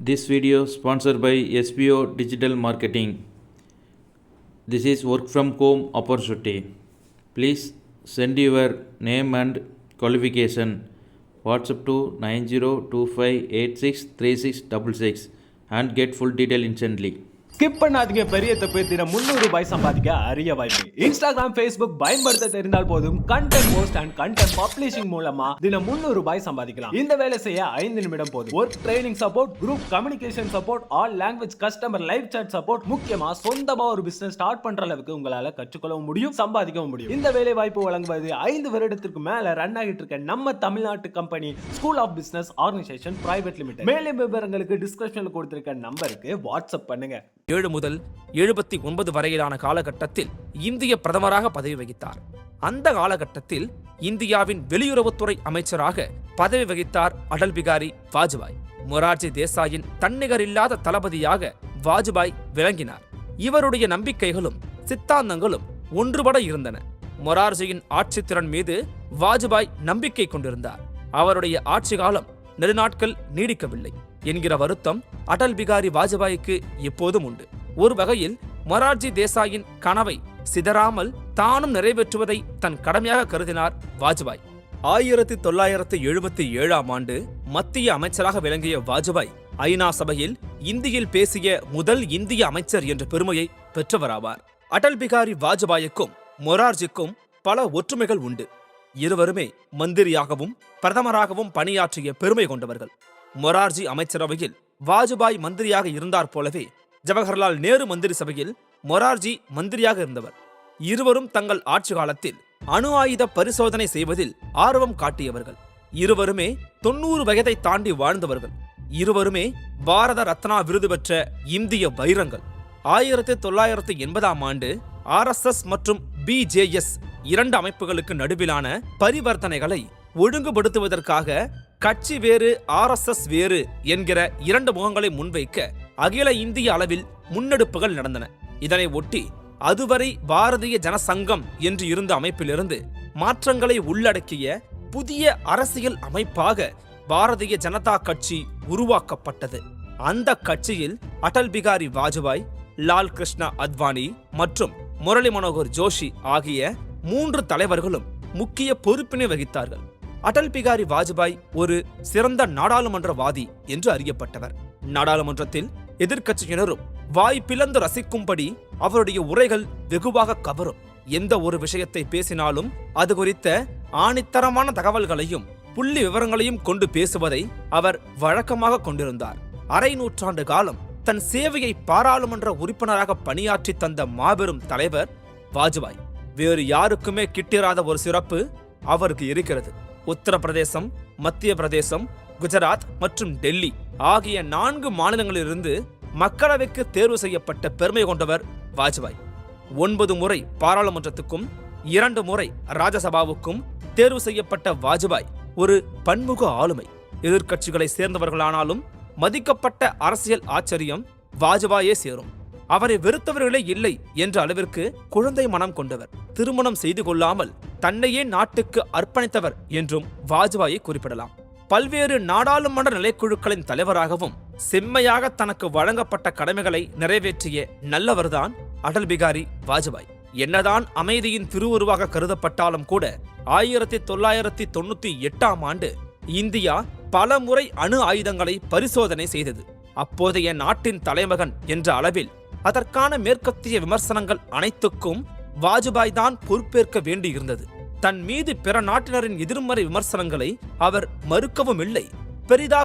This video sponsored by SPO Digital Marketing. This is work from home opportunity. Please send your name and qualification. WhatsApp to 9025863666 and get full detail instantly. Skip பண்ணாதீங்க. பெரிய தப்பு. தினம் 300 ரூபாய் சம்பாதிக்க அரிய வாய்ப்பு. Instagram, Facebook பயன்படுத்த தெரிந்தால் போதும் content post and content publishing மூலமா தினம் 300 ரூபாய் சம்பாதிக்கலாம். இந்த வேலை செய்ய 5 நிமிடம் போதும். Work training support, group communication support, all language customer live chat support, முக்கியமா சொந்தமா ஒரு பிசினஸ் ஸ்டார்ட் பண்ற அளவுக்கு உங்களால கற்றுக்கொள்ளவும் முடியும், சம்பாதிக்கவும் முடியும். இந்த வேலை வாய்ப்பு வழங்குவது 5 வருடத்திற்கு மேல ரன் ஆகிட்டு இருக்க நம்ம தமிழ்நாட்டு company school of business organisation private limited. மேலும் விவரங்களுக்கு டிஸ்கிரிப்ஷன்ல கொடுத்திருக்க நம்பருக்கு வாட்ஸ்அப் பண்ணுங்க. 7 முதல் 79 வரையிலான காலகட்டத்தில் இந்திய பிரதமராக பதவி வகித்தார். அந்த காலகட்டத்தில் இந்தியாவின் வெளியுறவுத்துறை அமைச்சராக பதவி வகித்தார் அடல் பிகாரி வாஜ்பாய். மொரார்ஜி தேசாயின் தன்னிகரில்லாத தளபதியாக வாஜ்பாய் விளங்கினார். இவருடைய நம்பிக்கைகளும் சித்தாந்தங்களும் ஒன்றுபட இருந்தன. மொரார்ஜியின் ஆட்சி திறன் மீது வாஜ்பாய் நம்பிக்கை கொண்டிருந்தார். அவருடைய ஆட்சி காலம் நெடுநாட்கள் நீடிக்கவில்லை என்கிற வருத்தம் அடல் பிகாரி வாஜ்பாய்க்கு எப்போதும் உண்டு. ஒரு வகையில் மொரார்ஜி தேசாயின் கனவை சிதறாமல் தானும் நிறைவேற்றுவதை தன் கடமையாக கருதினார் வாஜ்பாய். 1977ஆம் ஆண்டு மத்திய அமைச்சராக விளங்கிய வாஜ்பாய் ஐநா சபையில் இந்தியில் பேசிய முதல் இந்திய அமைச்சர் என்ற பெருமையை பெற்றவராவார். அடல் பிகாரி வாஜ்பாய்க்கும் மொரார்ஜிக்கும் பல ஒற்றுமைகள் உண்டு. இருவருமே மந்திரியாகவும் பிரதமராகவும் பணியாற்றிய பெருமை கொண்டவர்கள். மொரார்ஜி அமைச்சரவையில் வாஜ்பாய் மந்திரியாக இருந்தார் போலவே ஜவஹர்லால் நேரு மந்திரி சபையில் மொரார்ஜி மந்திரியாக இருந்தவர். இருவரும் தங்கள் ஆட்சி காலத்தில் அணு ஆயுத பரிசோதனை செய்வதில் ஆர்வம் காட்டியவர்கள். இருவருமே 90 வயதை தாண்டி வாழ்ந்தவர்கள். இருவருமே பாரத ரத்னா விருது பெற்ற இந்திய வைரங்கள். 1980ஆம் ஆண்டு RSS மற்றும் BJS 2 அமைப்புகளுக்கு நடுவிலான பரிவர்த்தனைகளை ஒழுங்குபடுத்துவதற்காக கட்சி வேறு RSS வேறு என்கிற 2 முகங்களை முன்வைக்க அகில இந்திய அளவில் முன்னெடுப்புகள் நடந்தன. இதனை ஒட்டி அதுவரை பாரதிய ஜனசங்கம் என்று இருந்த அமைப்பிலிருந்து மாற்றங்களை உள்ளடக்கிய புதிய அரசியல் அமைப்பாக பாரதிய ஜனதா கட்சி உருவாக்கப்பட்டது. அந்த கட்சியில் அடல் பிகாரி வாஜ்பாய், லால் கிருஷ்ண அத்வானி மற்றும் முரளி மனோகர் ஜோஷி ஆகிய 3 தலைவர்களும் முக்கிய பொறுப்பினை வகித்தார்கள். அடல் பிகாரி வாஜ்பாய் ஒரு சிறந்த நாடாளுமன்றவாதி என்று அறியப்பட்டவர். நாடாளுமன்றத்தில் எதிர்க்கட்சியினரும் வாய் பிளந்து ரசிக்கும்படி அவருடைய உரைகள் வெகுவாக கவரும். எந்த ஒரு விஷயத்தை பேசினாலும் அது குறித்த ஆணித்தரமான தகவல்களையும் புள்ளி விவரங்களையும் கொண்டு பேசுவதை அவர் வழக்கமாக கொண்டிருந்தார். அரை நூற்றாண்டு காலம் தன் சேவையை பாராளுமன்ற உறுப்பினராக பணியாற்றி தந்த மாபெரும் தலைவர் வாஜ்பாய். வேறு யாருக்குமே கிட்டிராத ஒரு சிறப்பு அவருக்கு இருக்கிறது. உத்தரப்பிரதேசம், மத்திய பிரதேசம், குஜராத் மற்றும் டெல்லி ஆகிய 4 மாநிலங்களிலிருந்து மக்களவைக்கு தேர்வு செய்யப்பட்ட பெருமை கொண்டவர் வாஜ்பாய். 9 முறை பாராளுமன்றத்துக்கும் 2 முறை ராஜ்யசபாவுக்கும் தேர்வு செய்யப்பட்ட வாஜ்பாய் ஒரு பன்முக ஆளுமை. எதிர்க்கட்சிகளை சேர்ந்தவர்களானாலும் மதிக்கப்பட்ட அரசியல் ஆச்சரியம் வாஜ்பாயே சேரும். அவரை வெறுத்தவர்களே இல்லை என்ற அளவிற்கு குழந்தை மனம் கொண்டவர். திருமணம் செய்து கொள்ளாமல் தன்னையே நாட்டுக்கு அர்ப்பணித்தவர் என்றும் வாஜ்பாயை குறிப்பிடலாம். பல்வேறு நாடாளுமன்ற நிலைக்குழுக்களின் தலைவராகவும் செம்மையாக தனக்கு வழங்கப்பட்ட கடமைகளை நிறைவேற்றிய நல்லவர்தான் அடல் பிகாரி வாஜ்பாய். என்னதான் அமைதியின் திருவுருவாக கருதப்பட்டாலும் கூட 1998ஆம் ஆண்டு இந்தியா பல முறை அணு ஆயுதங்களை பரிசோதனை செய்தது. அப்போதைய நாட்டின் தலைமகன் என்ற அளவில் அதற்கான மேற்கத்திய விமர்சனங்கள் அனைத்துக்கும் வாஜ்பாய் தான் பொறுப்பேற்க வேண்டியிருந்தது. தன் மீது பிற நாட்டினரின் எதிர்மறை விமர்சனங்களை அவர் மறுக்கவும் இல்லை, பெரிதாக